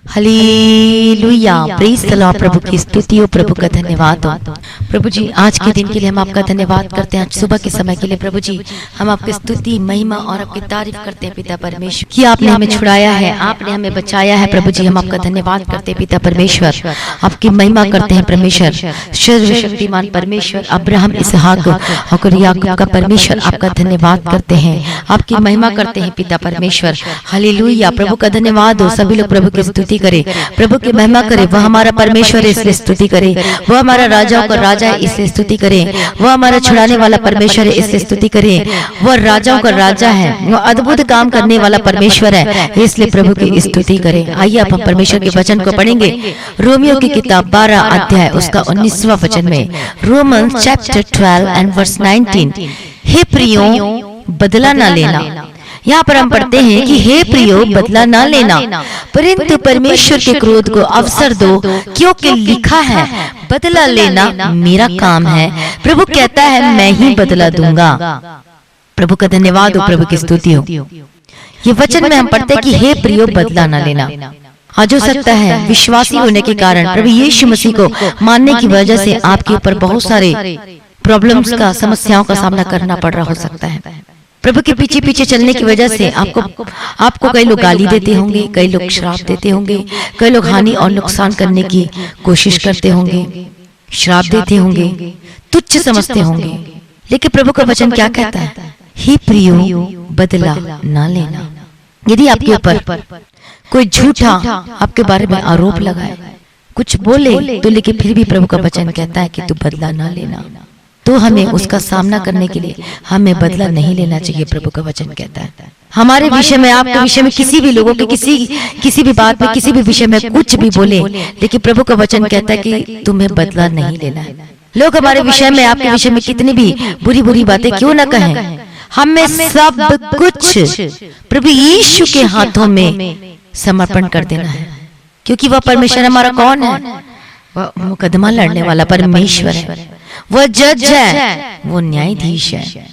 Hallelujah, praise the lord. प्रभु की स्तुति हो, प्रभु का धन्यवाद हो। प्रभु जी, आज के दिन के लिए हम आपका धन्यवाद करते हैं। आज सुबह के समय के लिए प्रभु जी हम आपकी स्तुति, महिमा और आपकी तारीफ करते हैं पिता परमेश्वर कि आपने हमें छुड़ाया है, आपने हमें बचाया है। प्रभु जी, हम आपका धन्यवाद करते हैं पिता परमेश्वर, आपकी महिमा करते हैं परमेश्वर, सर्वशक्तिमान परमेश्वर, अब्राहम, इसहाक और याकूब का परमेश्वर, आपका धन्यवाद करते हैं, आपकी महिमा करते हैं पिता परमेश्वर। हालेलुया, प्रभु का धन्यवाद हो। सभी लोग प्रभु की स्तुति करे, प्रभु की महिमा करे। वह हमारा परमेश्वर है इसलिए स्तुति करे, वह हमारा राजाओं का राजा है इसलिए स्तुति करे, वह हमारा छुड़ाने वाला परमेश्वर है इसलिए स्तुति करे, वह राजाओं का राजा है, वह अद्भुत काम करने वाला परमेश्वर है इसलिए प्रभु की स्तुति करे। आइए अब हम परमेश्वर के वचन को पढ़ेंगे। रोमियो की किताब 12 अध्याय उसका 19वां वचन में, रोमन्स चैप्टर 12 एंड वर्स 19, हे प्रियो बदला ना लेना। यहाँ पर हम पढ़ते हैं कि हे प्रियो बदला ना लेना, परंतु परमेश्वर के क्रोध को अवसर दो, क्योंकि लिखा है बदला लेना मेरा काम है, प्रभु कहता है मैं ही बदला दूंगा। प्रभु का धन्यवाद हो, प्रभु की स्तुति हो। ये वचन में हम पढ़ते हैं कि हे प्रियो बदला ना लेना। आज हो सकता है विश्वासी होने के कारण, प्रभु यीशु मसीह को मानने की वजह से आपके ऊपर बहुत सारे प्रॉब्लम्स का, समस्याओं का सामना करना पड़ रहा हो सकता है। प्रभु के पीछे पीछे चलने की वजह से आपको कई लोग गाली देते होंगे, कई लोग श्राप देते होंगे, कई लोग हानि और नुकसान करने की कोशिश करते होंगे, श्राप देते होंगे, तुच्छ समझते होंगे। लेकिन प्रभु का वचन क्या कहता है? हे प्रियो बदला ना लेना। यदि आपके ऊपर कोई झूठा आपके बारे में आरोप लगाए, कुछ बोले, तो लेकिन फिर भी प्रभु का वचन कहता है कि तू बदला ना लेना, तो हमें उसका सामना करने के लिए हमें बदला नहीं लेना चाहिए। प्रभु का वचन कहता है हमारे विषय में, आपके विषय में, किसी भी लोगों के किसी भी बात में, किसी भी विषय में कुछ भी बोले, लेकिन प्रभु का वचन कहता है कि तुम्हें बदला नहीं लेना है। लोग हमारे विषय में, आपके विषय में कितनी भी बुरी बुरी बातें क्यों ना कहें, हमें सब कुछ प्रभु यीशु के हाथों में समर्पण कर देना है, क्योंकि वह परमेश्वर हमारा कौन है? वह मुकदमा लड़ने वाला परमेश्वर है, वह जज है, वो न्यायाधीश है।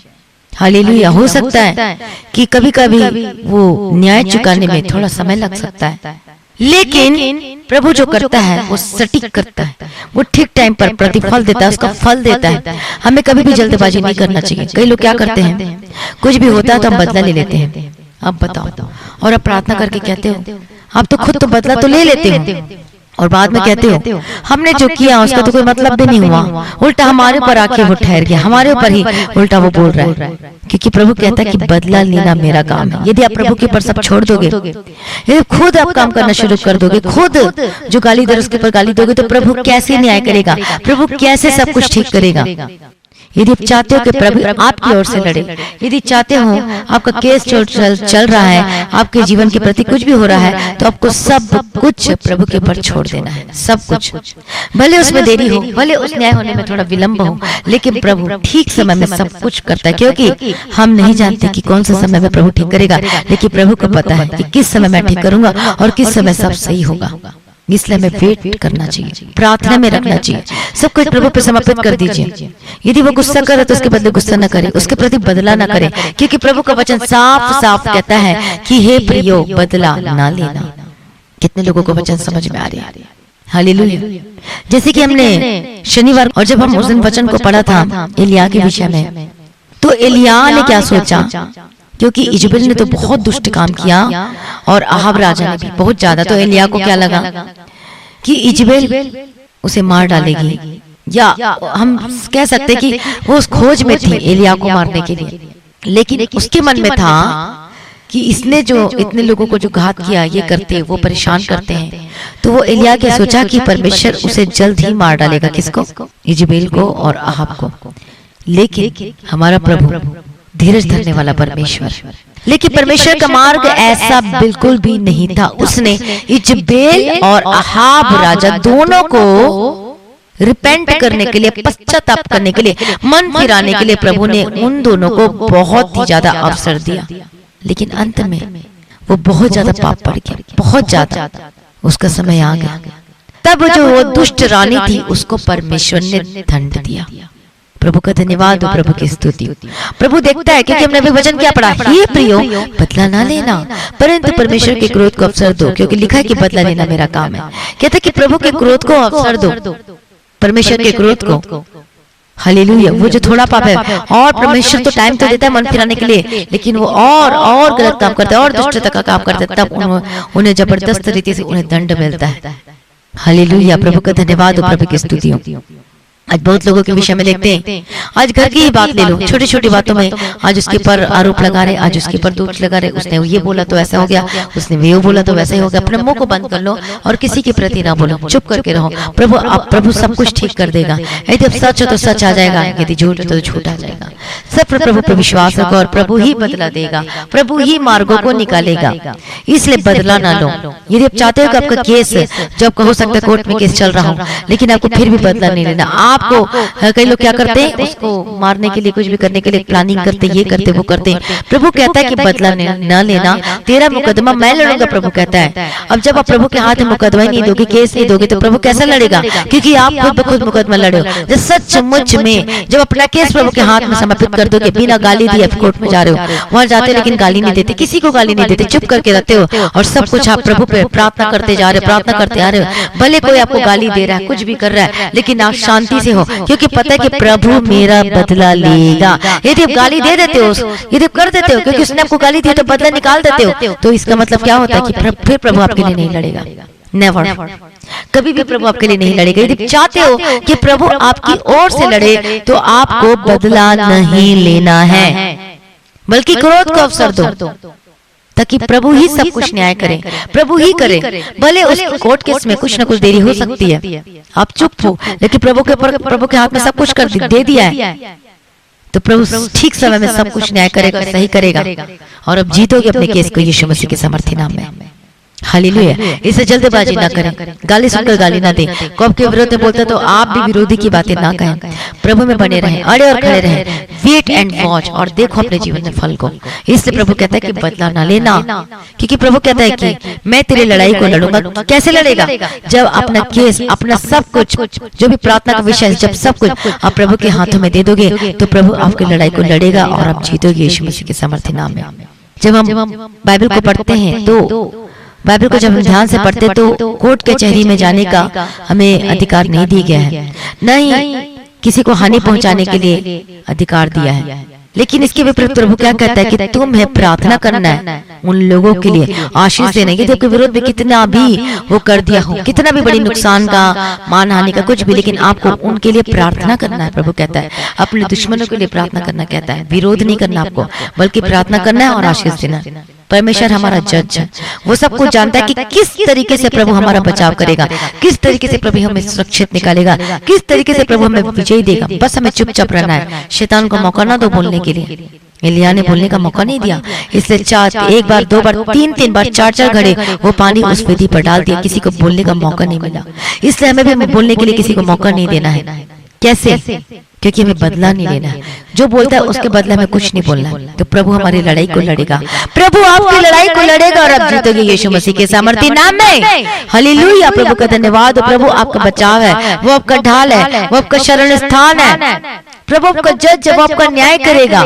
हालेलुया। हो सकता है कि कभी कभी वो न्याय चुकाने में थोड़ा समय लग सकता है, लेकिन प्रभु जो करता है वो सटीक करता है, वो ठीक टाइम पर प्रतिफल देता है, उसका फल देता है। हमें कभी भी जल्दबाजी नहीं करना चाहिए। कई लोग क्या करते हैं, कुछ भी होता है तो हम बदला ले लेते हैं। अब बताओ, और अब प्रार्थना करके कहते हो आप तो खुद तो बदला तो ले लेते हो, और बाद में कहते हो हमने जो किया उसका तो कोई मतलब भी नहीं हुआ, उल्टा हमारे ऊपर आके वो ठहर गया, हमारे ऊपर ही उल्टा वो बोल रहा है। क्योंकि प्रभु कहता है कि बदला लेना मेरा काम है। यदि आप प्रभु के ऊपर सब छोड़ दोगे, यदि खुद आप काम करना शुरू कर दोगे, खुद जो गाली दे उसके ऊपर गाली दोगे, तो प्रभु कैसे न्याय करेगा? प्रभु कैसे सब कुछ ठीक करेगा? यदि आप चाहते हो कि प्रभु आपकी ओर से लड़े, यदि चाहते हो आपका केस चल रहा है, आपके जीवन के प्रति कुछ भी हो रहा है, तो आपको सब कुछ प्रभु के ऊपर छोड़ देना है। सब कुछ, भले उसमें देरी हो, भले उस न्याय होने में थोड़ा विलंब हो, लेकिन प्रभु ठीक समय में सब कुछ करता है। क्योंकि हम नहीं जानते कि कौन सा समय में प्रभु ठीक करेगा, लेकिन प्रभु को पता है कि किस समय मैं ठीक करूंगा और किस समय सब सही होगा। इसलिए हमें वेट करना चाहिए, प्रार्थना में रखना चाहिए, सब कुछ प्रभु पे समर्पित कर दीजिए। यदि वो गुस्सा करे तो उसके बदले गुस्सा न करे, उसके प्रति बदला न करे, क्योंकि प्रभु का वचन साफ साफ कहता है कि हे प्रियो बदला ना लेना। कितने लोगों को वचन समझ में आ रहा है? हालेलुया। जैसे कि हमने शनिवार, और जब हम उस दिन वचन को पढ़ा था एलिया के विषय में, तो एलिया ने क्या सोचा, क्योंकि इजबेल ने तो बहुत दुष्ट काम किया और अहाब राजा ने भी बहुत ज्यादा, तो एलिया को क्या लगा कि इजबेल उसे मार डालेगी, या हम कह सकते कि वो उस खोज में थी एलिया को मारने के लिए। लेकिन उसके मन में था कि इसने जो इतने लोगों को जो घात किया, ये करते, वो परेशान करते हैं, तो वो एलिया के सोचा कि परमेश्वर उसे जल्द ही मार डालेगा। किसको? इजबेल को और अहाब को। लेकिन हमारा प्रभु धीरज धरने वाला परमेश्वर, लेकिन परमेश्वर का मार्ग ऐसा बिल्कुल भी नहीं था। उसने इजबेल और अहाब राजा दोनों को रिपेंट करने के लिए, पश्चाताप करने के लिए, मन फिराने के लिए प्रभु ने उन दोनों को बहुत ही ज्यादा अवसर दिया। लेकिन अंत में वो बहुत ज्यादा पाप पड़ गया, बहुत ज्यादा। उसका समय आ गया, तब जो वो दुष्ट रानी थी उसको परमेश्वर ने दंड दिया। प्रभु का धन्यवाद हो, प्रभु की स्तुति। प्रभु देखता है, क्योंकि हमने अभी वचन क्या पढ़ा, हे प्रियो बदला ना लेना परंतु परमेश्वर के क्रोध को अवसर दो, क्योंकि लिखा है कि बदला लेना मेरा काम है। कहते कि प्रभु के क्रोध को अवसर दो, परमेश्वर के क्रोध को। हालेलुया। वो जो थोड़ा पाप है, और परमेश्वर तो टाइम तो देता है मन फिराने के लिए, लेकिन वो और गलत काम करता है और दुष्टता का काम करता है, तब उन्हें जबरदस्त रीति से उन्हें दंड मिलता है। हालेलुया। प्रभु का धन्यवाद हो, प्रभु की स्तुति हो। आज बहुत लोगों के विषय में देखते हैं, आज घर की ही बात ले लो, छोटी छोटी बातों में आज उसके पर आरोप लगा रहे, आज उसके पर दोष लगा रहे, उसने ये बोला तो ऐसा हो गया, उसने वो बोला तो वैसा ही हो गया। अपने मुंह को बंद कर लो और किसी के प्रति ना बोलो, चुप करके रहो। प्रभु सब कुछ ठीक कर देगा। यदि सच हो तो सच आ जाएगा, यदि झूठ हो तो झूठ आ जाएगा। सब पर प्रभु पर विश्वास रखो और प्रभु ही बदला देगा, प्रभु ही मार्गों को निकालेगा। इसलिए बदला ना लो। यदि आप चाहते हो कि आपका केस, जब हो सकता है कोर्ट में केस चल रहा हो, लेकिन आपको फिर भी बदला नहीं लेना। आपको कई लोग क्या करते हैं, उसको मारने के लिए, कुछ भी करने के लिए प्लानिंग करते, ये करते वो करते। प्रभु कहता है कि बदला न लेना, तेरा मुकदमा मैं लड़ूंगा, प्रभु कहता है। अब जब आप प्रभु के हाथ में मुकदमा ही नहीं दोगे, केस नहीं दोगे, तो प्रभु कैसा लड़ेगा? क्योंकि आप खुद ब खुद मुकदमा लड़े हो। जब सचमुच में जब अपना केस प्रभु के हाथ में समर्पित कर दोगे, बिना गाली दिए कोर्ट में जा रहे हो, वहां जाते लेकिन गाली नहीं देते, किसी को गाली नहीं देते, चुप करके रहते हो और सब कुछ आप प्रभु पे प्रार्थना करते जा रहे हो, प्रार्थना करते आ रहे हो। भले कोई आपको गाली दे रहा है, कुछ भी कर रहा है, लेकिन आप शांति से हो, क्योंकि पता है कि प्रभु मेरा बदला लेगा। यदि आप गाली दे देते हो, यदि आप कर देते हो, क्योंकि उसने आपको गाली दी तो बदला निकाल देते हो, तो इसका मतलब क्या होता है कि फिर प्रभु आपके लिए नहीं लड़ेगा। नेवर, कभी भी प्रभु आपके लिए नहीं लड़ेगा। यदि चाहते हो कि प्रभु आपकी ओर से लड़े, तो आपको बदला नहीं लेना है, बल्कि क्रोध को अवसर दो, ताकि प्रभु ही सब कुछ न्याय करे, प्रभु ही करे। भले उस कोर्ट केस में कुछ ना कुछ देरी हो सकती है, आप चुप हो, लेकिन प्रभु के हाथ में सब कुछ कर दे दिया है, तो प्रभु ठीक समय में सब कुछ न्याय करेगा, सही करेगा, और अब जीतोगे अपने केस को यीशु मसीह के सामर्थ्य नाम में। हालेलुया। इसे जल्दबाजी ना करें, गाली सुनकर गाली ना दें। को आपके विरोध में बोलता तो आप भी विरोधी की बातें ना कहें। प्रभु में बने रहें, अड़े और खड़े रहें, वेट एंड वॉच, और देखो अपने जीवन में फल को। इसलिए प्रभु कहता है कि बदला ना लेना, क्योंकि प्रभु कहता है कि मैं तेरी लड़ाई को लड़ूंगा। कैसे लड़ेगा? जब अपना केस, अपना सब कुछ, जो भी प्रार्थना का विषय है, जब सब कुछ आप प्रभु के हाथों में दे दोगे, तो प्रभु आपकी लड़ाई को लड़ेगा और आप जीतोगे यीशु मसीह के सामर्थ्य नाम में। जब हम बाइबल को पढ़ते हैं, तो बाइबल को जब हम ध्यान से पढ़ते, तो कोर्ट कचहरी में जाने का हमें अधिकार नहीं दिया गया है, नहीं किसी को हानि पहुंचाने के लिए अधिकार दिया है। लेकिन इसके विपरीत प्रभु क्या कहता है कि तुम्हें प्रार्थना करना है उन लोगों के लिए, आशीष देना है। यदि विरोध में कितना भी वो कर दिया हो, कितना भी बड़ी नुकसान का, मान हानि का, कुछ भी, लेकिन आपको उनके लिए प्रार्थना करना है। प्रभु कहता है अपने दुश्मनों के लिए प्रार्थना करना कहता है, विरोध नहीं करना आपको, बल्कि प्रार्थना करना है और आशीष देना। परमेश्वर हमारा जज है, वो सब कुछ जानता है कि किस तरीके से प्रभु हमारा बचाव करेगा, किस तरीके से प्रभु हमें सुरक्षित निकालेगा, किस तरीके से प्रभु हमें विजयी देगा। बस हमें चुपचाप रहना है, शैतान को मौका ना दो बोलने के लिए। एलिय्याह ने बोलने का मौका नहीं दिया, इसलिए एक बार, दो बार, तीन बार, चार घड़े वो पानी उस वेदी पर डाल दिया, किसी को बोलने का मौका नहीं मिला। इसलिए हमें भी बोलने के लिए किसी को मौका नहीं देना है। कैसे? क्योंकि हमें बदला नहीं लेना है। जो बोलता है उसके बदले में कुछ नहीं बोलना है। तो प्रभु हमारी लड़ाई को लड़ेगा, प्रभु आपकी लड़ाई को लड़ेगा और आप जीतोगे यीशु मसीह के सामर्थ्य नाम में। हालेलुया। प्रभु का धन्यवाद। प्रभु आपका बचाव है, वो आपका ढाल है, वो आपका शरण स्थान है, प्रभु आपका जज, वो आपका न्याय करेगा।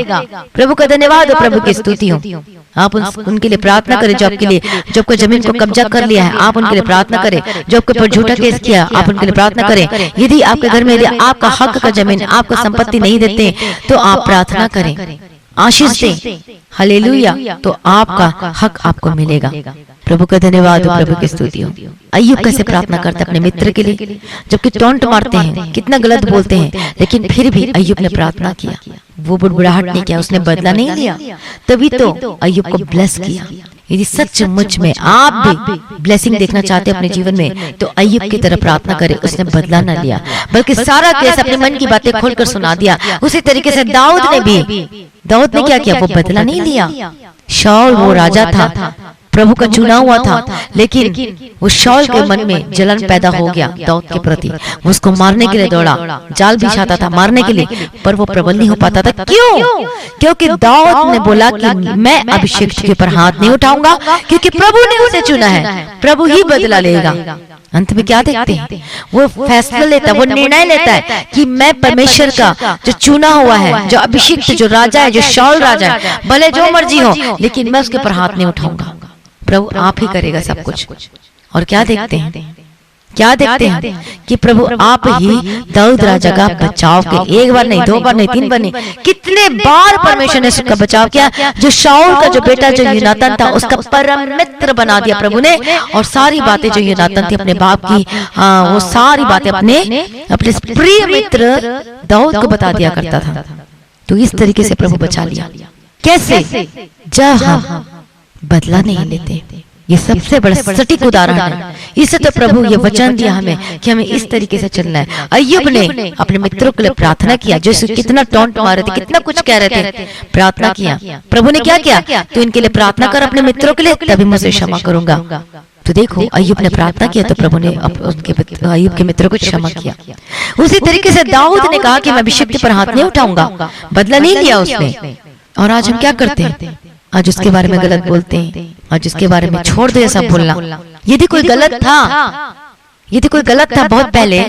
प्रभु का धन्यवाद, प्रभु की स्तुति हो। आप उनके लिए प्रार्थना करें जो आपके लिए, जो आपको जमीन को कब्जा कर लिया है, आप उनके लिए प्रार्थना करें। जो आपके ऊपर झूठा केस किया, आप उनके लिए प्रार्थना करें। यदि आपके घर में यदि आपका हक का जमीन, आपको संपत्ति नहीं देते, तो आप प्रार्थना करें, आशीष दें। हालेलुया। तो आपका हक आपको मिलेगा। प्रभु का धन्यवाद, प्रभु की स्तुति हो। अय्यूब कैसे प्रार्थना करते अपने मित्र के लिए, जबकि टोंट मारते हैं, कितना गलत बोलते हैं, लेकिन फिर भी अय्यूब ने प्रार्थना किया, वो बुड़बुड़ाहट नहीं किया, उसने बदला नहीं लिया, तभी तो अय्यूब को ब्लेस किया। यदि सचमुच में आप भी ब्लेसिंग देखना चाहते हैं अपने जीवन में, तो अय्यूब की तरह प्रार्थना करें। उसने बदला न लिया, बल्कि सारा केस अपने मन की बातें खोलकर सुना दिया। उसी तरीके से दाऊद ने क्या किया? वो बदला नहीं लिया। शाऊल वो राजा था, प्रभु का चुना हुआ था, लेकिन वो शाऊल के मन में जलन पैदा हो गया दाऊद के प्रति। वो उसको मारने के लिए दौड़ा, जाल बिछाता था मारने के लिए, पर वो प्रबल नहीं हो पाता था। क्यों? क्योंकि दाऊद ने बोला कि मैं अभिषिक्त के ऊपर हाथ नहीं उठाऊंगा, क्योंकि प्रभु ने उसे चुना है, प्रभु ही बदला लेगा। अंत में क्या देखते हैं? वो फैसला लेता है, वो निर्णय लेता है कि मैं परमेश्वर का जो चुना हुआ है, जो अभिषिक्त, जो राजा है, जो शाऊल राजा है, भले जो मर्जी हो, लेकिन मैं उसके ऊपर हाथ नहीं उठाऊंगा। प्रभु आप ही करेगा सब कुछ। और क्या देखते हैं? क्या देखते हैं कि प्रभु आप ही दाऊद राजा का बचाव के, एक बार नहीं, दो बार नहीं, तीन बार नहीं, कितने बार परमेश्वर ने उसका बचाव किया। जो शाऊल का जो बेटा जो यूनातन था, उसका परम मित्र बना दिया प्रभु ने। और सारी बातें जो यूनातन थी अपने बाप की, वो सारी बातें अपने प्रिय मित्र दाऊद को बता दिया करता था। तो इस तरीके से प्रभु बचा लिया। कैसे? जब हम बदला नहीं लेते। ये सबसे बड़ा सटीक उदाहरण है। इससे तो प्रभु ये वचन दिया हमें कि हमें इस तरीके से चलना है। अय्यूब ने अपने मित्रों के लिए प्रार्थना किया, जो कितना टॉन्ट मार रहे थे, कितना कुछ कह रहे थे, प्रार्थना किया। प्रभु ने क्या किया? तो इनके लिए प्रार्थना कर अपने मित्रों के लिए, तभी मुझे क्षमा करूंगा। तो देखो, अय्यूब ने प्रार्थना किया तो प्रभु ने उनके अय्यूब के मित्रों को क्षमा किया। उसी तरीके से दाऊद ने कहा कि मैं अभिषिक्त पर हाथ नहीं उठाऊंगा, बदला नहीं लिया उसने। और आज हम क्या करते हैं? आज उसके बारे में गलत बोलते हैं, आज उसके बारे में छोड़ दे सब बोलना। यदि कोई गलत था, यदि कोई गलत था बहुत पहले,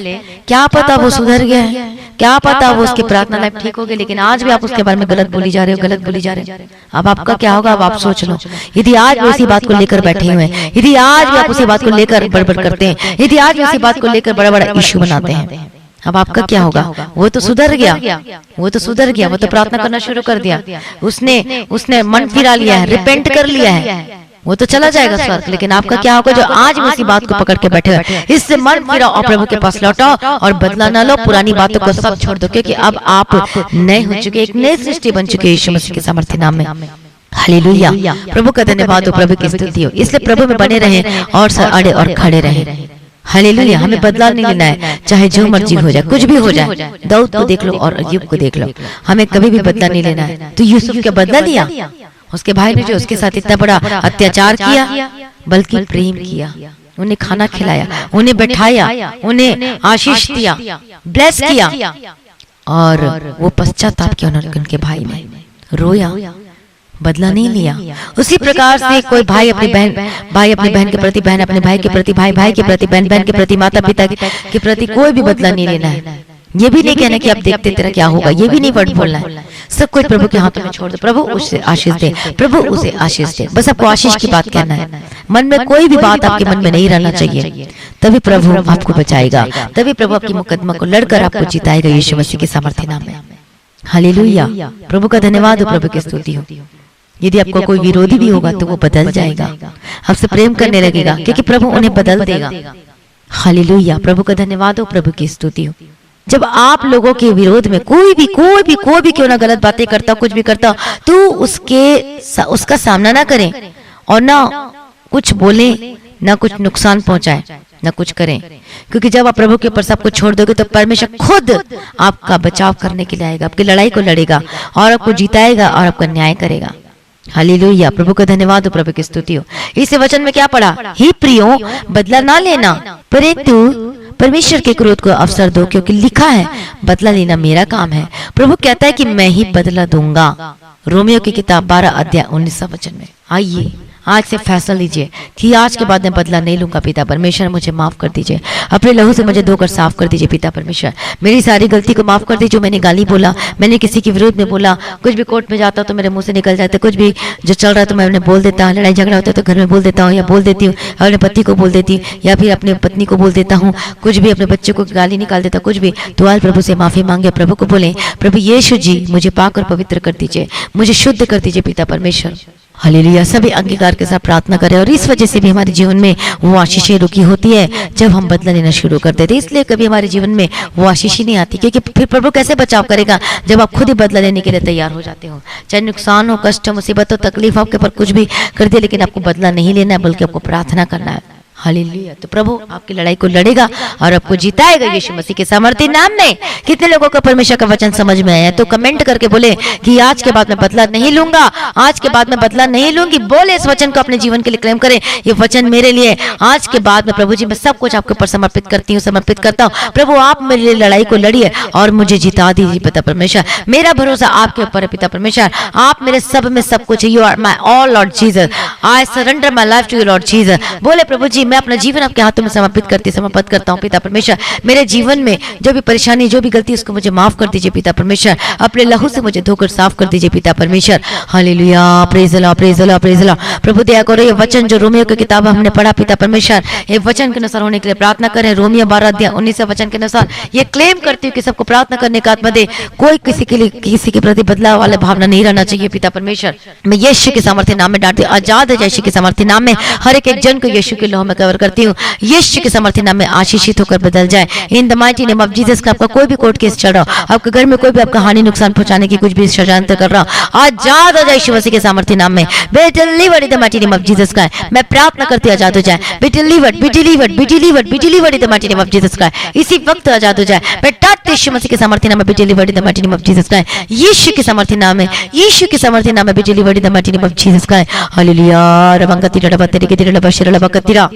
क्या पता वो सुधर गया है, क्या पता वो उसकी प्रार्थना लाइफ ठीक हो गई, लेकिन आज भी आप उसके बारे में गलत बोली जा रहे हो, गलत बोली जा रहे हो। अब आपका क्या होगा? अब आप सोच लो। यदि आज भी उसी बात को लेकर बैठे हुए हैं, यदि आज भी आप उसी बात को लेकर बड़बड़ करते हैं, यदि आज भी उसी बात को लेकर बड़ा बड़ा इशू बनाते हैं, अब आपका क्या होगा? वो तो सुधर गया, वो तो सुधर गया, वो तो प्रार्थना करना शुरू कर दिया, उसने मन फिरा लिया है, रिपेंट कर लिया है, वो तो चला जाएगा स्वर्ग। लेकिन आपका क्या होगा जो आज भी उसी बात को पकड़ के बैठे हुए? इससे मन फिराओ और प्रभु के पास लौटाओ और बदला ना लो, पुरानी बातों को सब छोड़ दो, क्योंकि अब आप नए हो चुके, एक नई सृष्टि बन चुके यीशु मसीह के सामर्थ्य नाम में। हालेलुया, प्रभु का धन्यवाद हो, प्रभु की स्तुति हो। इसलिए प्रभु में बने रहे और अड़े और खड़े रहे। हालेलुया, हमें बदला नहीं लेना है, चाहे जो मर्जी हो जाए, कुछ भी हो जाए। दाऊद को देख लो और अय्यूब को देख लो, हमें कभी भी बदला नहीं लेना है। तो यूसुफ का बदला लिया, उसके भाई ने जो उसके साथ इतना बड़ा अत्याचार किया, बल्कि प्रेम किया, उन्हें खाना खिलाया, उन्हें बैठाया, उन्हें आशीष दिया, ब्लेस किया, और वो पश्चाताप किया उनके भाई ने, रोया, बदला नहीं लिया। उसी प्रकार से कोई भाई अपनी बहन के प्रति, बहन अपने भाई के प्रति, भाई के प्रति, बहन के प्रति, माता पिता के प्रति कोई भी बदला नहीं लेना है। ये भी नहीं कहना कि आप देखते तेरा क्या होगा, ये भी नहीं वर्ड बोलना है। सब कुछ प्रभु के हाथों में छोड़ दो, प्रभु उसे आशीष दे, प्रभु उसे आशीष दे, बस आपको आशीष की बात कहना है। मन में कोई भी बात आपके मन में नहीं रहना चाहिए, तभी प्रभु आपको बचाएगा, तभी प्रभु आपकी मुकदमा को लड़कर आपको जिताएगा यीशु मसीह के सामर्थ्य नाम में। हालेलुया, प्रभु का धन्यवाद हो, प्रभु की स्तुति हो। यदि आपको कोई विरोधी भी होगा तो वो बदल जाएगा, आपसे प्रेम करने लगेगा, क्योंकि प्रभु उन्हें बदल देगा। हालेलुया, प्रभु का धन्यवाद हो, प्रभु की स्तुति हो। जब आप लोगों के विरोध में कोई भी क्यों ना गलत बातें करता, कुछ भी करता, तो उसका सामना ना करें और ना कुछ बोले, ना कुछ नुकसान पहुंचाए, ना कुछ करें, क्योंकि जब आप प्रभु के ऊपर सब कुछ छोड़ दोगे तो परमेश्वर खुद आपका बचाव करने के लिए आएगा, आपकी लड़ाई को लड़ेगा और आपको जिताएगा और आपका न्याय करेगा। हालेलुया, प्रभु का धन्यवाद हो, प्रभु की स्तुति हो। इस वचन में क्या पढ़ा? हे प्रियो, बदला ना लेना, परंतु परमेश्वर के क्रोध को अवसर दो, क्योंकि लिखा है, बदला लेना मेरा काम है। प्रभु कहता है कि मैं ही बदला दूंगा। रोमियो की किताब 12 अध्याय 19 वचन में। आइए आज से फैसला लीजिए कि आज के बाद मैं बदला नहीं लूंगा। पिता परमेश्वर, मुझे माफ कर दीजिए, अपने लहू से मुझे धोकर साफ कर दीजिए। पिता परमेश्वर, मेरी सारी गलती को माफ कर दीजिए। जो मैंने गाली बोला, मैंने किसी के विरोध में बोला, कुछ भी कोर्ट में जाता तो मेरे मुंह से निकल जाता, कुछ भी जो चल रहा है तो मैं उन्हें बोल देता हूँ, लड़ाई झगड़ा होता है तो घर में बोल देता हूँ या बोल देती हूँ, अपने पति को बोल देती हूँ या फिर अपने पत्नी को बोल देता हूँ, कुछ भी अपने बच्चों को गाली निकाल देता, कुछ भी, तो आज प्रभु से माफी मांगे। प्रभु को बोले, प्रभु यीशु जी मुझे पाक और पवित्र कर दीजिए, मुझे शुद्ध कर दीजिए। पिता परमेश्वर, हालेलुया, सभी अंगीकार के साथ प्रार्थना करें। और इस वजह से भी हमारे जीवन में वो आशीषें रुकी होती है जब हम बदला लेना शुरू कर देते। इसलिए कभी हमारे जीवन में वो आशीष ही नहीं आती, क्योंकि फिर प्रभु कैसे बचाव करेगा जब आप खुद ही बदला लेने के लिए तैयार हो जाते हो। चाहे नुकसान हो, कष्ट हो, मुसीबत हो, तकलीफ आपके ऊपर कुछ भी कर दिया, लेकिन आपको बदला नहीं लेना है, बल्कि आपको प्रार्थना करना है। हालेलुया। तो प्रभु आपकी लड़ाई को लड़ेगा और आपको जिताएगा यीशु मसीह के सामर्थी नाम में। कितने लोगों को परमेश्वर का वचन समझ में आया? तो कमेंट करके बोले कि आज के बाद मैं बदला नहीं लूंगा, आज के बाद मैं बदला नहीं लूंगी। बोले इस वचन को अपने जीवन के लिए क्लेम करें, ये वचन मेरे लिए आज के बाद में प्रभु जी मैं सब कुछ आपके ऊपर समर्पित करती हूँ, समर्पित करता हूँ। प्रभु आप मेरे लिए लड़ाई को लड़िए और मुझे जिता दीजिए पिता परमेश्वर। मेरा भरोसा आपके ऊपर है पिता परमेश्वर, आप मेरे सब में सब कुछ है। You are my all lord Jesus, I surrender my life to you lord Jesus. बोले प्रभु जी मैं अपना जीवन आपके हाथों में समर्पित करता हूँ पिता परमेश्वर। मेरे जीवन में जो भी परेशानी, जो भी गलती, उसको मुझे माफ कर दीजिए पिता परमेश्वर। अपने लहू से मुझे धोकर साफ कर दीजिए पिता परमेश्वर। Hallelujah, praise the lord, praise the lord, praise the lord. प्रभु दया करो ये वचन जो रोमियो की किताब हमने पढ़ा पिता परमेश्वर, ये वचन के अनुसार होने के लिए प्रार्थना करें। रोमियो 12:19 वचन के अनुसार ये क्लेम करती हूँ कि सबको प्रार्थना करने का आत्मा दे। कोई किसी के लिए, किसी के प्रति बदलाव वाले भावना नहीं रहना चाहिए पिता परमेश्वर। मैं यीशु के सामर्थ्य नाम में डांटती हूँ, आजाद है यीशु के सामर्थ्य नाम में। हर एक जन को यीशु के लहू में कवर करती हूँ, यीशु के सामर्थ्य नाम में आशीषित होकर बदल जाए in the mighty name of Jesus. का आपका कोई भी कोर्ट केस चल रहा हो, आपके घर में कोई भी आपका हानि नुकसान पहुंचाने की कुछ भी षड्यंत्र कर रहा हो, आजाद हो जाए यीशु मसीह के सामर्थ्य नाम में। Be delivered in the mighty name of Jesus का मैं प्रार्थना करती हूँ, आजाद हो जाए। Be delivered, be delivered, be delivered, be delivered in the mighty name of Jesus का इसी वक्त आजाद हो जाए। मैं डांटती यीशु मसीह के सामर्थ्य नाम में, be delivered in the mighty name of Jesus का यीशु के सामर्थ्य नाम में, यीशु के सामर्थ्य नाम में, be delivered in the mighty name of Jesus का। हालेलुया, रबंगति रबतरी के दिल बशर रबकतिरा।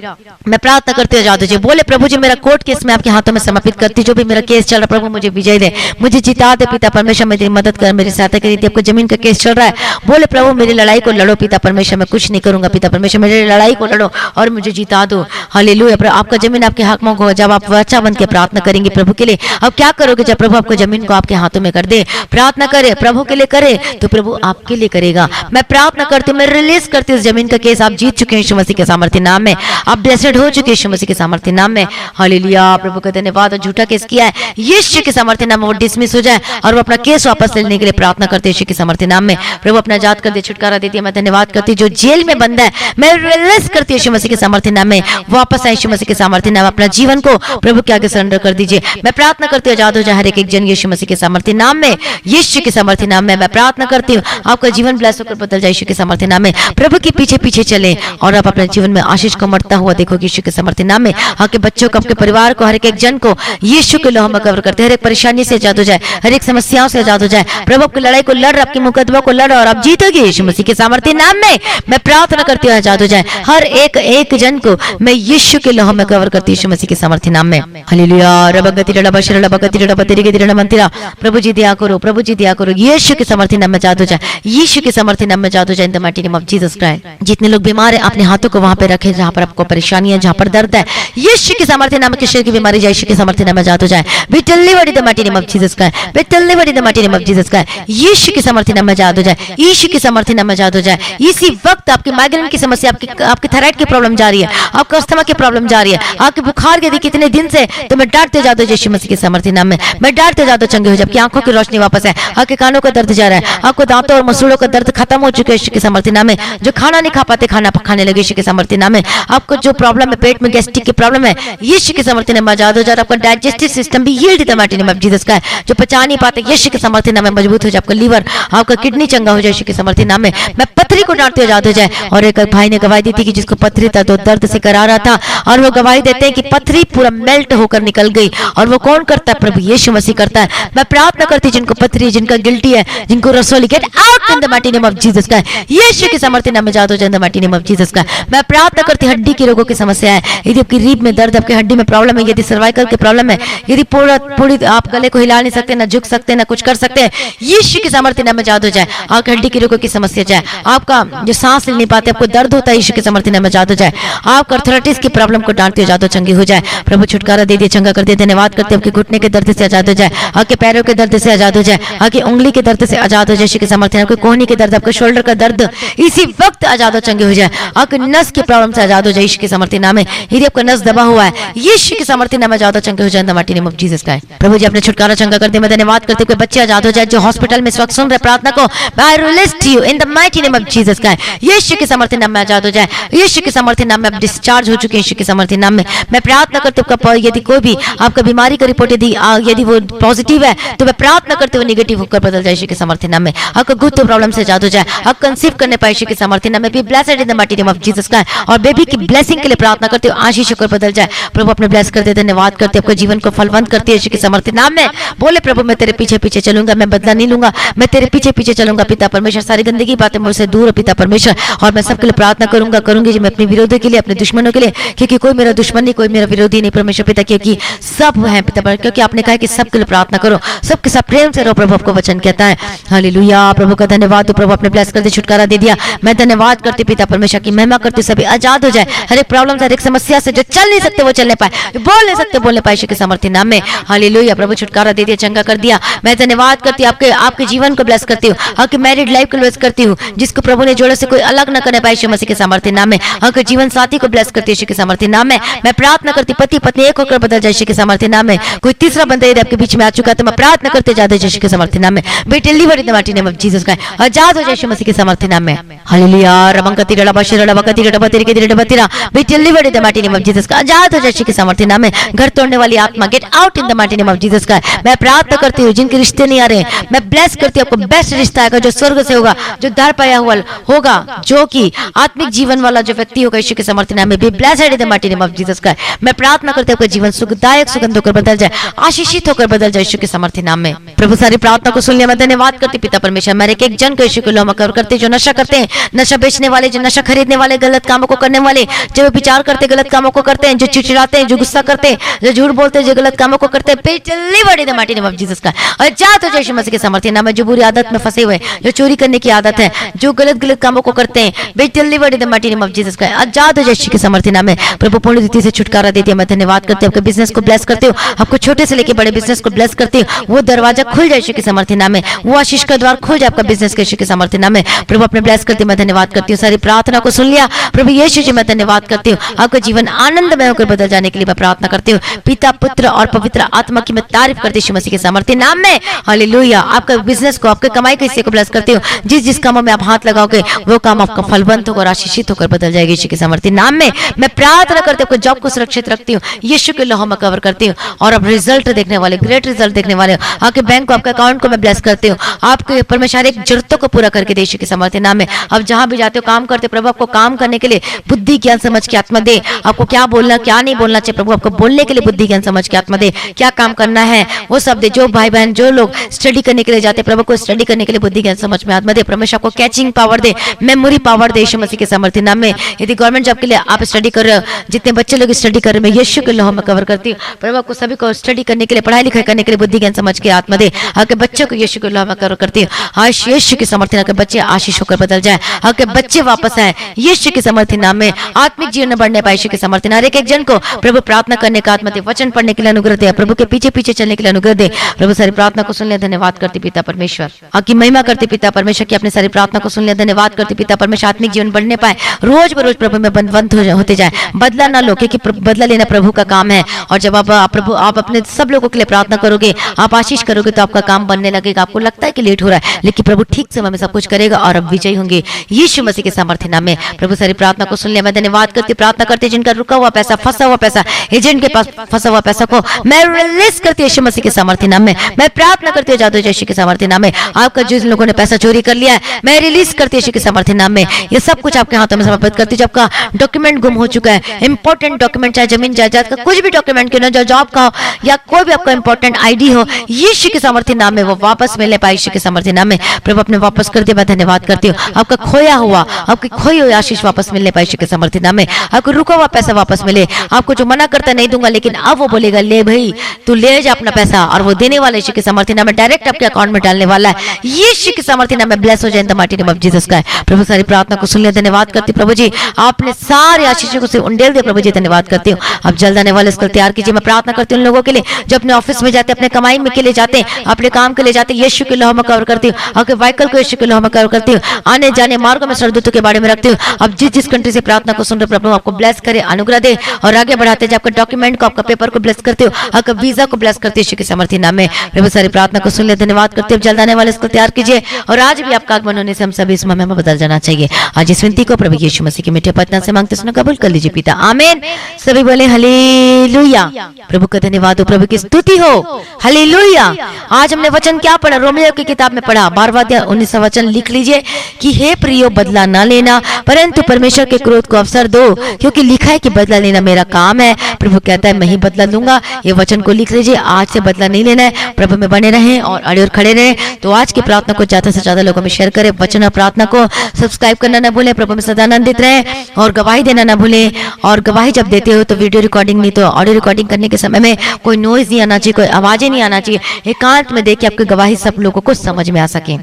मैं प्रार्थना करती हूँ, आजाद हो जाए। बोले प्रभु जी मेरा कोर्ट केस मैं आपके हाथों में समर्पित करती, जो भी मेरा केस चल रहा प्रभु मुझे विजय दे, मुझे जिता दे पिता परमेश्वर। मेरी मदद कर, मेरी सहायता करिए। आपको जमीन का केस चल रहा है, बोले प्रभु मेरी लड़ाई को लड़ो पिता परमेश्वर। मैं कुछ नहीं करूंगा पिता परमेश्वर, मेरी लड़ाई को लड़ो और मुझे जिता दो। हालेलुया। प्रभु आपका जमीन आपके हाथ में होगा जब आप वाचा बन के प्रार्थना करेंगे प्रभु के लिए। अब क्या करोगे जब प्रभु आपको जमीन को आपके हाथों में कर दे? प्रार्थना करे, प्रभु के लिए करे तो प्रभु आपके लिए करेगा। मैं प्रार्थना करती हूँ, मैं रिलीज करती हूँ, जमीन का केस आप जीत चुके हैं यीशु मसीह के सामर्थ्य नाम में। आप ब्लेसेड हो चुके हैं यीशु मसीह के सामर्थ्य नाम में। हालेलुया, प्रभु का धन्यवाद। और झूठा केस किया है यीशु के सामर्थ्य नाम में वो डिसमिस हो जाए और वो अपना केस वापस लेने के लिए प्रार्थना करते हैं यीशु के सामर्थ्य नाम में। प्रभु अपना आजाद कर दे, छुटकारा देती है। मैं धन्यवाद करती हूँ जो जेल में बंद है, मैं रिलीज करती हूँ यीशु मसीह के सामर्थ्य नाम में। वापस आए यीशु मसीह के सामर्थ्य नाम, अपना जीवन को प्रभु के आगे सरेंडर कर दीजिए। मैं प्रार्थना करती हूँ, आजाद हो जाए हर एक जन यीशु मसीह के सामर्थ्य नाम में, यीशु के सामर्थ्य नाम में। मैं प्रार्थना करती हूँ आपका जीवन ब्लेस होकर बदल जाए यीशु के सामर्थ्य नाम में। प्रभु के पीछे पीछे चले और आप अपने जीवन में आशीष को मरता हुआ देखो यीशु के सामर्थ्य नाम में। आपके बच्चों को, आपके परिवार को, हर एक जन को यीशु के लहू में कवर करते, हर एक परेशानी से आजाद हो जाए, हर एक समस्याओं से आजाद हो जाए। प्रभु आपकी लड़ाई को लड़, आपके मुकदमा को लड़ और आप जीतोगे यीशु मसीह के सामर्थ्य नाम में। मैं प्रार्थना करती हूँ, आजाद हो जाए हर एक जन को मैं यीशु के लहू में कवर करती हूँ यीशु मसीह के सामर्थ्य नाम में। हालेलुया, रबगति रबशर रबगति रबतरी के दिल मंतिरा। प्रभु जी दया करो, प्रभु जी दया करो, यीशु के सामर्थ्य नाम में आजाद हो जाए, यीशु के सामर्थ्य नाम में आजाद हो जाए in the mighty name of Jesus Christ. जितने लोग बीमार हैं अपने हाथों को वहां पे रखें जहां पर आपको परेशानी है, जहां पर दर्द है, यीशु के सामर्थ्य नाम में। किसी की बीमारी जाए यीशु के सामर्थ्य नाम में आजाद हो जाए। Be delivered in the mighty name of Jesus Christ, be delivered in the mighty name of Jesus Christ. Yeshu के सामर्थ्य नाम में आजाद हो जाए, यीशु के सामर्थ्य नाम में आजाद हो जाए। इसी वक्त आपकी माइग्रेन की समस्या, आपकी थायराइड की प्रॉब्लम जा रही है, आपका अस्थमा की प्रॉब्लम जा रही है, आपके बुखार के कितने दिन से, तो मैं डांटते जादू यीशु मसीह के सामर्थ्य नाम में। मैं डांटते जादू चंगे हो जाए। आपकी आंखों की रोशनी वापस है, आपके कानों का दर्द जा रहा है, आपको दांतों और मसूड़ों का दर्द खत्म हो चुका है यीशु के सामर्थ्य नाम में। जो खाना नहीं खा पाते खाना खाने लगे यीशु के सामर्थ्य नाम में। आपको जो प्रॉब्लम है, पेट में गैस्ट्रिक की प्रॉब्लम है, यीशु के सामर्थ्य नाम में आजाद हो जाए। आपका डाइजेस्टिव सिस्टम भी yield in the mighty name of Jesus का है, जो पचा नहीं पाते यीशु के सामर्थ्य नाम में मजबूत हो जाए। आपका लीवर, आपका किडनी चंगा हो जाए यीशु के सामर्थ्य नाम में। मैं पथरी को डांटते हुए आजाद हो जाए। और एक भाई ने गवाही दी थी कि जिसको पथरी था तो दर्द से करा रहा था, और वो गवाही देते हैं कि पथरी पूरा मेल्ट होकर निकल गई। और वो कौन करता है? प्रभु यीशु मसीह करता है। मैं प्रार्थना करती जिनको पथरी, जिनका गिल्टी है, जिनको रसोली, get out in the mighty name of Jesus का, यीशु के सामर्थ्य नाम में आजाद हो जाए in the mighty name of Jesus का। मैं प्रार्थना करती हड्डी के रोगों की समस्या है, यदि आपकी रीढ़ में दर्द, आपकी हड्डी में प्रॉब्लम है, यदि सर्वाइकल की प्रॉब्लम है, यदि पूरी आप गले को हिला नहीं सकते, ना झुक सकते, ना कुछ कर सकते, यीशु के सामर्थ्य नाम में आजाद हो जाए। आपकी हड्डी के रोगों की समस्या जाए, आपका जो सांस ले नहीं पाते, आपको दर्द होता है, यीशु के सामर्थ्य नाम में आजाद हो जाए। आपका अर्थराइटिस की प्रॉब्लम को डांटते हो जादो चंगी हो जाए। प्रभु छुटकारा दे दिए, चंगा कर दिए। धन्यवाद करते हैं, आपके घुटने के दर्द से आजाद हो जाए, आपके पैरों के दर्द से आजाद हो जाए, आपकी उंगली के दर्द से आजाद हो जाए यीशु के सामर्थ्य, आपके कोहनी के दर्द, आपके शोल्डर का दर्द इसी वक्त आजाद हो चंगे हो जाए। आपके नस की प्रॉब्लम से आजाद हो जाए यीशु के सामर्थ्य नाम में। यदि आपका नस दबा हुआ है, यीशु के सामर्थ्य नाम में आजाद हो चंगे हो जाए in the mighty name of Jesus Christ. प्रभु जी अपने छुटकारा चंगा कर दे। मैं धन्यवाद करते हैं, बच्चे आजाद हो जाए जो हॉस्पिटल में इस वक्त सुन रहे प्रार्थना को, I release to you in the mighty name of Jesus Christ. Yeshu के सामर्थ्य नाम में आजाद हो जाए, यीशु के सामर्थ्य नाम में आप डिस्चार्ज हो चुके हैं यीशु के सामर्थ्य नाम में। मैं प्रार्थना करते हूं, यदि कोई भी आपका बीमारी का रिपोर्ट यदि वो पॉजिटिव है, तो मैं प्रार्थना करते हुए निगेटिव होकर बदल जाए यीशु के सामर्थ्य नाम में। आपका घुटने प्रॉब्लम से आजाद हो जाए, आप कंसीव करने पाए यीशु के सामर्थ्य नाम में। Be blessed in the mighty name of Jesus Christ. और बेबी की ब्लेसिंग ब्लेसिंग के लिए प्रार्थना करती हूँ, आशीष होकर बदल जाए प्रभु। अपने ब्लेस करते, धन्यवाद करते, आपके जीवन को फलवंत करती है यीशु के समर्थित नाम में। बोले प्रभु मैं तेरे पीछे पीछे चलूंगा, मैं बदला नहीं लूंगा, मैं तेरे पीछे पीछे चलूंगा पिता परमेश्वर। सारी गंदगी बातें मुझसे दूर है पिता परमेश्वर, और मैं सबके लिए प्रार्थना करूंगा, करूंगी जी मैं अपने विरोधी के लिए, अपने दुश्मनों के लिए, क्योंकि कोई मेरा दुश्मन नहीं, कोई मेरा विरोधी नहीं परमेश्वर पिता, क्योंकि सब है पिता परमेश्वर, क्योंकि आपने कहा कि सबके लिए प्रार्थना करो, सबके साथ प्रेम से रहो प्रभु, आपको वचन कहता है। हालेलुया प्रभु का धन्यवाद। तो प्रभु आपने ब्लेस कर दिया, छुटकारा दे दिया, मैं धन्यवाद करती पिता परमेश्वर की महिमा करती, सभी आजाद हो जाए हर एक प्रॉब्लम से, हर एक समस्या से, जो चल नहीं सकते वो चलने पाए, बोल नहीं सकते बोलने पाए यीशु के समर्थी नाम में। हालेलुया प्रभु छुटकारा दे दिया, चंगा कर दिया, मैं धन्यवाद करती हूँ, आपके जीवन को ब्लेस करती हूँ, आपके मैरिड लाइफ को ब्लेस करती हूँ, जिसको प्रभु ने जोड़े से कोई अलग न करने पाए यीशु मसीह के समर्थी नाम में। आपके जीवन साथी को ब्लेस करती है यीशु के समर्थी नाम में। मैं प्रार्थना करती पति पत्नी एक होकर बदल जाए यीशु के समर्थी नाम में। कोई तीसरा बंदा यदि आपके बीच में आ चुका है तो मैं प्रार्थना करते जाते यीशु के समर्थी नाम में, be delivered in the mighty name of Jesus Christ, आजाद हो जाए यीशु मसीह के समर्थी नाम में। हालेलुया रबंकती रबशर रबकती रबती रबती रबतीरा, be delivered in the mighty name of Jesus Christ, आजाद हो जाए यीशु के समर्थी नाम में। घर तोड़ने वाली आत्मा gate out in the mighty name of Jesus Christ. मैं प्रार्थना करती हूँ जिनके रिश्ते नहीं आ रहे, मैं ब्लेस करती हूँ, आपको बेस्ट रिश्ता आएगा जो स्वर्ग से होगा, जो दर पाया हुआ होगा, जो कि आत्मिक जीवन वाला जो व्यक्ति होगा यीशु के समर्थी नाम में। Be blessed in the mighty name of Jesus Christ. मैं प्रार्थना करती हूँ आपका जीवन सुखदायक सुगंध होकर बदल जाए, आशीषित होकर बदल जाए यीशु के समर्थी नाम में। प्रभु सारी प्रार्थना को सुन लिया, मैं धन्यवाद करती पिता परमेश्वर। मेरे एक जन को यीशु के लोम कवर करते, जो नशा करते हैं, नशा बेचने वाले, जो नशा खरीदने वाले, गलत कामों को करने वाले, जो विचार करते गलत कामों को करते हैं, जो चिड़चिड़ाते हैं, जो गुस्सा करते हैं, जो झूठ बोलते हैं, जो गलत कामों को करते हैं, be delivered in the mighty name of Jesus Christ, आजाद हो जाए यीशु मसीह के समर्थी नाम में। जो बुरी आदत में फंसे हुए, जो चोरी करने की आदत है, जो गलत गलत कामों को करते हैं, be delivered in the mighty name of Jesus Christ, आजाद हो जाए यीशु के समर्थी नाम में। प्रभु पूर्ण रीति से छुटकारा दे दिया, मैं धन्यवाद करती हूँ, आपके बिजनेस को ब्लेस करती हूँ, आपको छोटे से लेके बड़े बिजनेस को ब्लेस करती हूँ, वो दरवाजा खुल जाए यीशु के समर्थी नाम में, वो आशीष का द्वार खुल जाए आपका बिजनेस के यीशु के समर्थी नाम में। प्रभु अपने ब्लेस करती हूँ, मैं धन्यवाद करती हूँ, सारी प्रार्थना को सुन लिया प्रभु यीशु जी, मैं धन्यवाद करती हूँ, आपका जीवन आनंदमय होकर बदल जाने के लिए मैं प्रार्थना करती हूँ। पिता पुत्र और पवित्र आत्मा की मैं तारीफ करती हूँ यीशु मसीह के समर्थी नाम में। हालेलुया आपका बिजनेस को, आपके कमाई के हिस्से को ब्लेस करती हूँ, जिस जिस कामों में आप हाथ लगाओगे वो काम आपका फलवंत होकर आशीषित होकर बदल जाएगी यीशु के समर्थी नाम में। मैं प्रार्थना करती हूँ, आपको जॉब को सुरक्षित रखती हूँ, यीशु के लोह में कवर करती हूँ, और अब रिजल्ट देखने वाले, ग्रेट रिजल्ट देखने वाले, आपके बैंक को, आपके अकाउंट को मैं ब्लेस करती हूँ, आपके परमेश्वर एक जरूरतों को पूरा करके दे यीशु के समर्थी नाम में। अब जहां भी जाते हो, काम करते हो, प्रभु आपको काम करने के लिए बुद्धि ज्ञान समझ के आत्मा दे, आपको क्या बोलना क्या नहीं बोलना चाहिए, प्रभु आपको बोलने के लिए बुद्धि ज्ञान समझ के आत्मा दे, क्या काम करना है वो सब दे। जो भाई बहन, जो लोग स्टडी करने के लिए जाते, प्रभु को स्टडी करने के लिए बुद्धि ज्ञान समझ में आत्मा दे, परमेश्वर आपको कैचिंग पावर दे, मेमोरी पावर दे यीशु मसीह के समर्थी नाम में। यदि गवर्नमेंट जॉब के लिए आप स्टडी कर रहे हो, जितने बच्चे लोग स्टडी कर रहे हैं, मैं यीशु के लोह में कवर करती हूँ, प्रभु आपको सभी को स्टडी करने के लिए, पढ़ाई लिखाई करने के लिए बुद्धि ज्ञान समझ के आत्मा दे, आपके बच्चों को यीशु के लोह में कवर करती हूँ, आज यीशु के समर्थी नाम के बच्चे आशीष होकर बदल जाए, आपके बच्चे वापस आए यीशु के समर्थी नाम में, आत्मिक जीवन में बढ़ने पाए यीशु के समर्थी नाम। एक जन को प्रभु प्रार्थना करने का आत्मा दे, वचन पढ़ने के लिए अनुग्रह दे, प्रभु के पीछे पीछे चलने के लिए अनुग्रह दे। प्रभु सारी प्रार्थना को सुन लिया, धन्यवाद करती पिता परमेश्वर, आपकी महिमा करती पिता परमेश्वर की, अपने सारी प्रार्थना को सुन लिया, धन्यवाद करती पिता परमेश्वर, आत्मिक जीवन बढ़ने पाए, रोज बरोज प्रभु में बंद होते जाए, बदला ना लो, क्योंकि बदला लेना प्रभु का काम है। और जब आप प्रभु आप अपने सब लोगों के लिए प्रार्थना करोगे, आप आशीष करोगे, तो आपका काम बनने लगेगा। आपको लगता है कि लेट हो रहा है, लेकिन प्रभु ठीक समय में सब कुछ करेगा और अब विजयी होंगे यीशु मसीह के सामर्थ्य नाम में। प्रभु सारी प्रार्थना को सुन लिया, मैं धन्यवाद करती प्रार्थना करती, जिनका रुका हुआ पैसा, फंसा हुआ पैसा, एजेंट के पास फंसा हुआ पैसा को मैं रिलीज करती हूँ यीशु मसीह के सामर्थ्य नाम में। मैं प्रार्थना करती हूँ जादू यीशु के सामर्थ्य नाम में, आपका जिन लोगों ने पैसा चोरी कर लिया है, मैं रिलीज करती हूँ यीशु के सामर्थ्य नाम में। ये सब कुछ आपके हाथों में समर्पित करती हूँ। जब का डॉक्यूमेंट गुम हो चुका है, इंपॉर्टेंट डॉक्यूमेंट, चाहे जमीन जायदाद का कुछ भी डॉक्यूमेंट क्यों ना, जो जॉब का हो या कोई भी आपका इंपॉर्टेंट आईडी हो, यीशु के सामर्थ्य नाम में वो वापस मिलने पाए यीशु के सामर्थ्य नाम में। प्रभु अपने वापस कर दिया, मैं धन्यवाद करती हूँ। आपका खोया हुआ, आपकी खोई हुई आशीष वापस मिलने पाए यीशु के सामर्थ्य नाम में। आपको रुका हुआ पैसा वापस मिले, आपको जो मना करता नहीं दूंगा, लेकिन अब वो बोलेगा ले भाई तू ले जा अपना पैसा, और वो देने वाले यीशु के सामर्थ्य नाम में डायरेक्ट आपके अकाउंट में डालने वाला है यीशु के सामर्थ्य नाम में। ब्लेस हो जाए in the mighty name of Jesus का। प्रभु सारी प्रार्थना को सुन लिया, धन्यवाद करती प्रभु जी, आपने सारे आशीषों को से उंडेल दिया प्रभु जी, धन्यवाद करती हूँ। अब जल्द आने वाले इसको तैयार कीजिए। मैं प्रार्थना करती हूँ उन लोगों के लिए जो अपने ऑफिस में जाते, अपने कमाई में के लिए जाते, अपने काम के लिए जाते, यीशु के लोह में कवर करती हूँ। आपके व्हीकल को यीशु के लोह में कवर करती हूँ। आने जाने मार्गों में सरदूतों के बारे में रखती हूँ। अब जिस जिस कंट्री से प्रार्थना को सुन रहे प्रभु आपको ब्लेस करे, अनुग्रह दे और आगे बढ़ाते जाए। आपका डॉक्यूमेंट को, आपका पेपर को ब्लेस करते हो, आपका वीजा को ब्लेस करते यीशु के सामर्थ्य नाम में। प्रभु सारी प्रार्थना को सुन ले, धन्यवाद करते हो। जल्द आने वाले इसको तैयार कीजिए और आज भी आपका आगमन होने से हम सभी इस महिमा में बदल जाना चाहिए। आज इस विनती को प्रभु यीशु मसीह के मीठे पतना से मांगते सुनो, कबूल कर लीजिए पिता, आमीन। सभी बोले हालेलुया। प्रभु का धन्यवाद हो, प्रभु की स्तुति हो, हालेलुया। आज हमने वचन क्या पढ़ा? रोमियो की किताब में पढ़ा 12वां अध्याय 19वां वचन। लिख लीजिए कि हे प्रियो, बदला ना लेना परंतु परमेश्वर के क्रोध को अवसर दो, दो, क्योंकि लिखा है कि बदला लेना मेरा काम है। प्रभु कहता है मैं ही बदला लूंगा। ये वचन को लिख लीजिए, आज से बदला नहीं लेना है। प्रभु में बने रहें और अड़े और खड़े रहें। तो आज की प्रार्थना को ज्यादा से ज्यादा लोगों में शेयर करें। वचन और प्रार्थना को सब्सक्राइब करना ना भूलें। प्रभु में सदा आनंदित रहें और गवाही देना ना भूलें। और गवाही जब देते हो तो वीडियो रिकॉर्डिंग नहीं तो ऑडियो रिकॉर्डिंग करने के समय में कोई नॉइज नहीं आना चाहिए, कोई आवाजें नहीं आना चाहिए। एकांत में देख के आपकी गवाही सब लोगों को समझ में आ सके।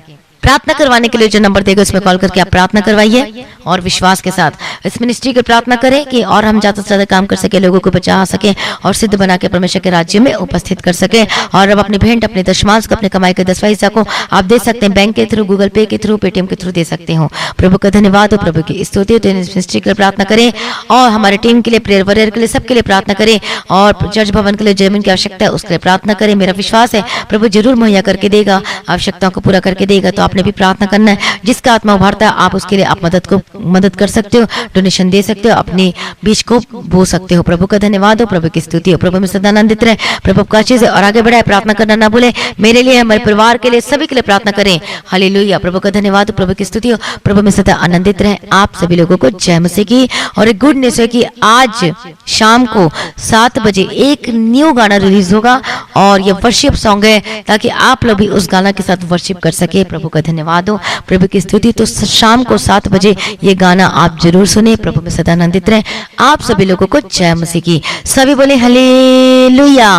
प्रार्थना करवाने के लिए जो नंबर देगा उसमें कॉल करके आप प्रार्थना करवाइए और विश्वास के साथ इस मिनिस्ट्री की प्रार्थना करें कि और हम ज्यादा से ज्यादा काम कर सके, लोगों को बचा सके और सिद्ध बना के परमेश्वर के राज्य में उपस्थित कर सके। और अब अपनी भेंट, अपने दशमांश को, अपने कमाई के 10वां हिस्सा को आप दे सकते हैं। बैंक के थ्रू, गूगल पे के थ्रू, पेटीएम के थ्रू दे सकते हो। प्रभु का धन्यवाद हो, प्रभु की स्तुति हो। तो इस मिनिस्ट्री के लिए प्रार्थना करें और हमारे टीम के लिए, प्रेयर वॉरियर के लिए, सबके लिए प्रार्थना करें। और चर्च भवन के लिए जमीन की आवश्यकता है उसके लिए प्रार्थना करें। मेरा विश्वास है प्रभु जरूर मुहैया करके देगा, आवश्यकताओं को पूरा करके देगा। तो आपने भी प्रार्थना करना है। जिसका आत्मा उभरता है आप उसके लिए आप मदद कर सकते हो, डोनेशन दे सकते हो, अपने बीच को बो सकते हो। प्रभु का धन्यवाद हो, प्रभु की स्तुति हो। प्रभु में सदा आनंदित रहे, प्रभु का चीज और आगे बढ़ाए। प्रार्थना करना ना भूले, मेरे लिए, हमारे परिवार के लिए, सभी के लिए प्रार्थना करें। हालेलुया। प्रभु का धन्यवाद हो, प्रभु की स्तुति हो। प्रभु में सदा आनंदित रहे। आप सभी लोगों को जय मसीह की। और एक गुड न्यूज़ है कि आज शाम को 7 बजे एक न्यू गाना रिलीज होगा और ये वर्शिप सॉन्ग है ताकि आप लोग भी उस गाना के साथ वर्शिप कर सके। प्रभु का धन्यवाद हो, प्रभु की स्तुति। तो शाम को 7 बजे ये गाना आप जरूर सुने। प्रभु में सदा आनंदित रहे। आप सभी लोगों को जय मसीह की। सभी बोले हालेलुया।